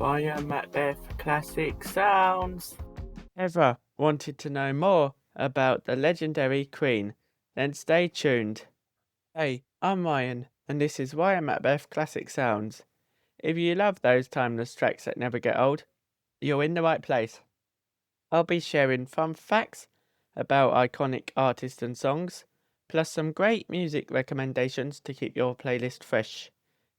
Brian Macbeth Classic Sounds. Ever wanted to know more about the legendary Queen? Then stay tuned. Hey, I'm Ryan, and this is Ryan Macbeth Classic Sounds. If you love those timeless tracks that never get old, you're in the right place. I'll be sharing fun facts about iconic artists and songs, plus some great music recommendations to keep your playlist fresh.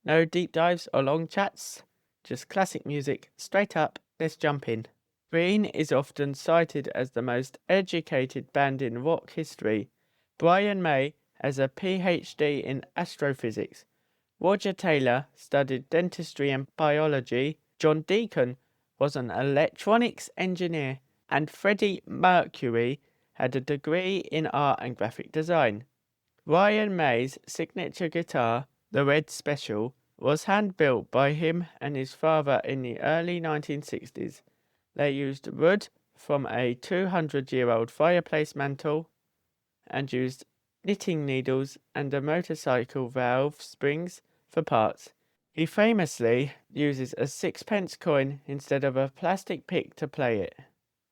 No deep dives or long chats, just classic music straight up. Let's jump in. Queen is often cited as the most educated band in rock history. Brian May has a PhD in astrophysics. Roger Taylor studied dentistry and biology. John Deacon was an electronics engineer. And Freddie Mercury had a degree in art and graphic design. Brian May's signature guitar, the Red Special, was hand-built by him and his father in the early 1960s. They used wood from a 200-year-old fireplace mantel and used knitting needles and a motorcycle valve springs for parts. He famously uses a sixpence coin instead of a plastic pick to play it.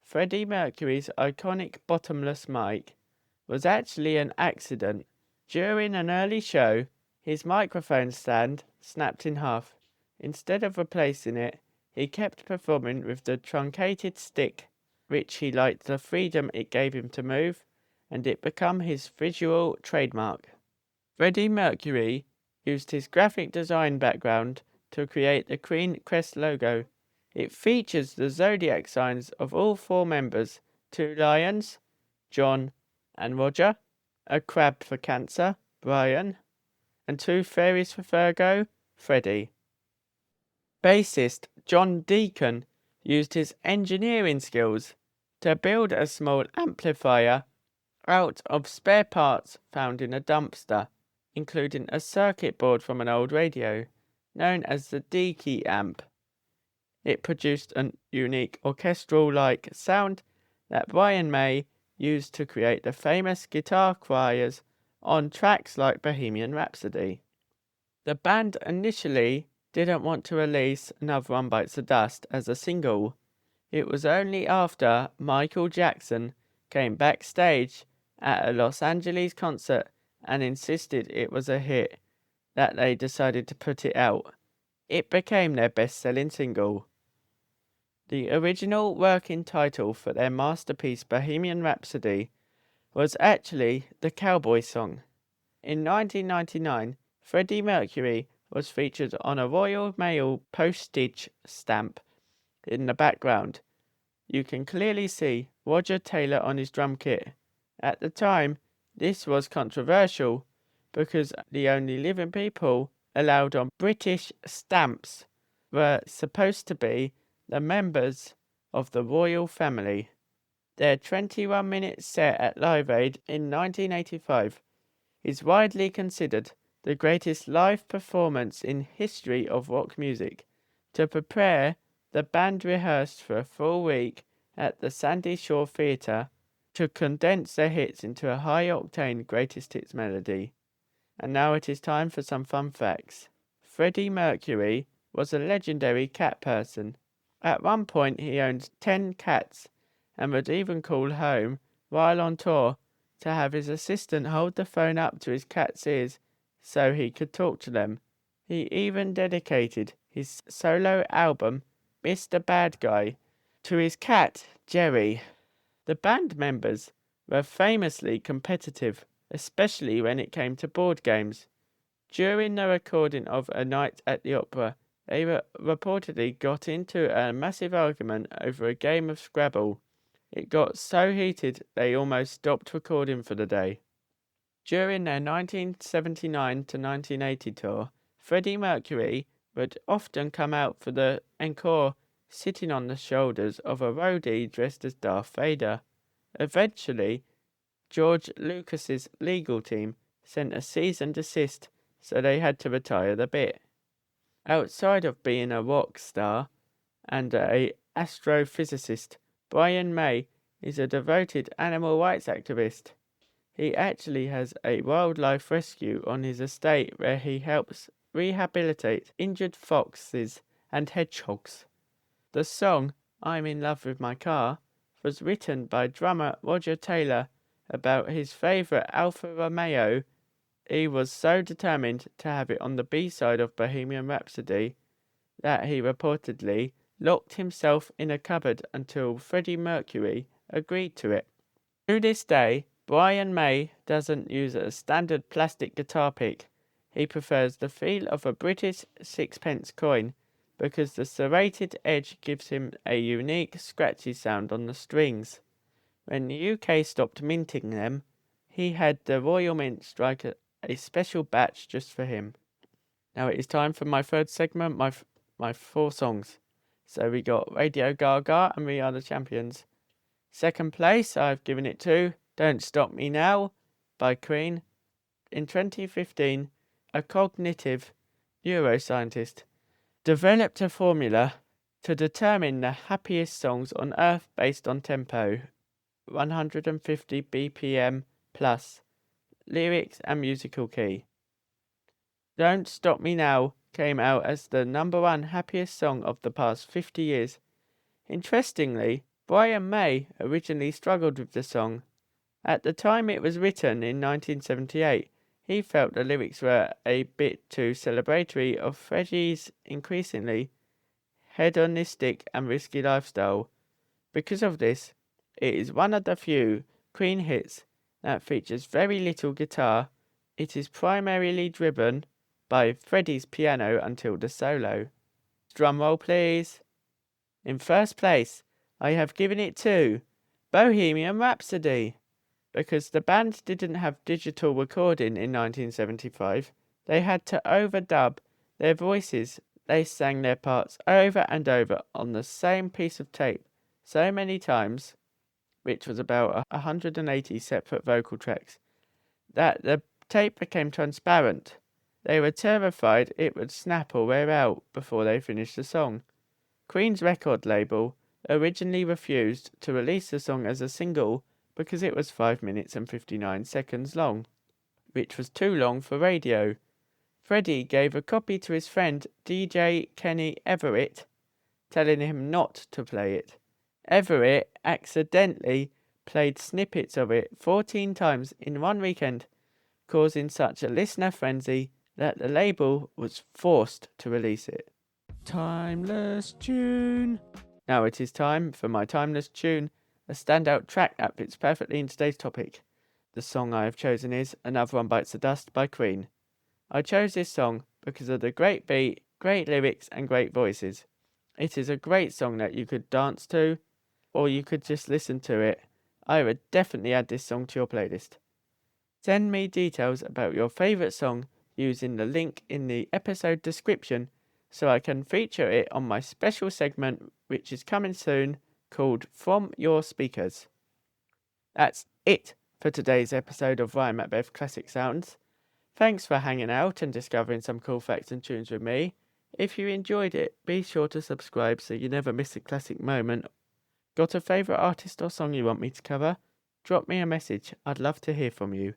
Freddie Mercury's iconic bottomless mic was actually an accident. During an early show, his microphone stand snapped in half. Instead of replacing it, he kept performing with the truncated stick, which he liked the freedom it gave him to move, and it became his visual trademark. Freddie Mercury used his graphic design background to create the Queen crest logo. It features the zodiac signs of all four members: 2 lions, John and Roger, a crab for Cancer, Brian, and 2 fairies for Virgo, Freddie. Bassist John Deacon used his engineering skills to build a small amplifier out of spare parts found in a dumpster, including a circuit board from an old radio, known as the Deaky amp. It produced a unique orchestral-like sound that Brian May used to create the famous guitar choirs on tracks like Bohemian Rhapsody. The band initially didn't want to release Another One Bites the Dust as a single. It was only after Michael Jackson came backstage at a Los Angeles concert and insisted it was a hit that they decided to put it out. It became their best-selling single. The original working title for their masterpiece Bohemian Rhapsody was actually The Cowboy Song. In 1999, Freddie Mercury was featured on a Royal Mail postage stamp. In the background, you can clearly see Roger Taylor on his drum kit. At the time, this was controversial because the only living people allowed on British stamps were supposed to be the members of the royal family. Their 21-minute set at Live Aid in 1985 is widely considered the greatest live performance in history of rock music. To prepare, the band rehearsed for a full week at the Sandy Shore Theatre to condense their hits into a high-octane greatest hits melody. And now it is time for some fun facts. Freddie Mercury was a legendary cat person. At one point he owned 10 cats and would even call home while on tour to have his assistant hold the phone up to his cat's ears so he could talk to them. He even dedicated his solo album, Mr. Bad Guy, to his cat, Jerry. The band members were famously competitive, especially when it came to board games. During the recording of A Night at the Opera, they reportedly got into a massive argument over a game of Scrabble. It got so heated they almost stopped recording for the day. During their 1979 to 1980 tour, Freddie Mercury would often come out for the encore sitting on the shoulders of a roadie dressed as Darth Vader. Eventually, George Lucas's legal team sent a cease and desist, so they had to retire the bit. Outside of being a rock star and an astrophysicist, Brian May is a devoted animal rights activist. He actually has a wildlife rescue on his estate where he helps rehabilitate injured foxes and hedgehogs. The song, I'm in Love with My Car, was written by drummer Roger Taylor about his favourite Alfa Romeo. He was so determined to have it on the B-side of Bohemian Rhapsody that he reportedly locked himself in a cupboard until Freddie Mercury agreed to it. To this day, Brian May doesn't use a standard plastic guitar pick. He prefers the feel of a British sixpence coin because the serrated edge gives him a unique scratchy sound on the strings. When the UK stopped minting them, he had the Royal Mint strike a special batch just for him. Now it is time for my third segment, my 4 songs. So we got Radio Gaga and We Are the Champions. Second place, I've given it to Don't Stop Me Now by Queen. In 2015, a cognitive neuroscientist developed a formula to determine the happiest songs on Earth based on tempo, 150 BPM plus, lyrics and musical key. Don't Stop Me Now came out as the #1 happiest song of the past 50 years. Interestingly, Brian May originally struggled with the song. At the time it was written in 1978, he felt the lyrics were a bit too celebratory of Freddie's increasingly hedonistic and risky lifestyle. Because of this, it is one of the few Queen hits that features very little guitar. It is primarily driven by Freddie's piano until the solo. Drum roll, please. In first place, I have given it to Bohemian Rhapsody. Because the band didn't have digital recording in 1975, they had to overdub their voices. They sang their parts over and over on the same piece of tape so many times, which was about 180 separate vocal tracks, that the tape became transparent. They were terrified it would snap or wear out before they finished the song. Queen's record label originally refused to release the song as a single because it was 5 minutes and 59 seconds long, which was too long for radio. Freddie gave a copy to his friend DJ Kenny Everett, telling him not to play it. Everett accidentally played snippets of it 14 times in one weekend, causing such a listener frenzy that the label was forced to release it. Timeless tune. Now it is time for my timeless tune, a standout track that fits perfectly in today's topic. The song I have chosen is Another One Bites the Dust by Queen. I chose this song because of the great beat, great lyrics and great voices. It is a great song that you could dance to, or you could just listen to it. I would definitely add this song to your playlist. Send me details about your favourite song using the link in the episode description so I can feature it on my special segment which is coming soon, called From Your Speakers. That's it for today's episode of Ryan Macbeth Classic Sounds. Thanks for hanging out and discovering some cool facts and tunes with me. If you enjoyed it, be sure to subscribe so you never miss a classic moment. Got a favourite artist or song you want me to cover? Drop me a message, I'd love to hear from you.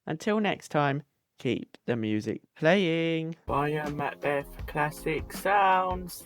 Until next time, keep the music playing. Ryan Macbeth Classic Sounds.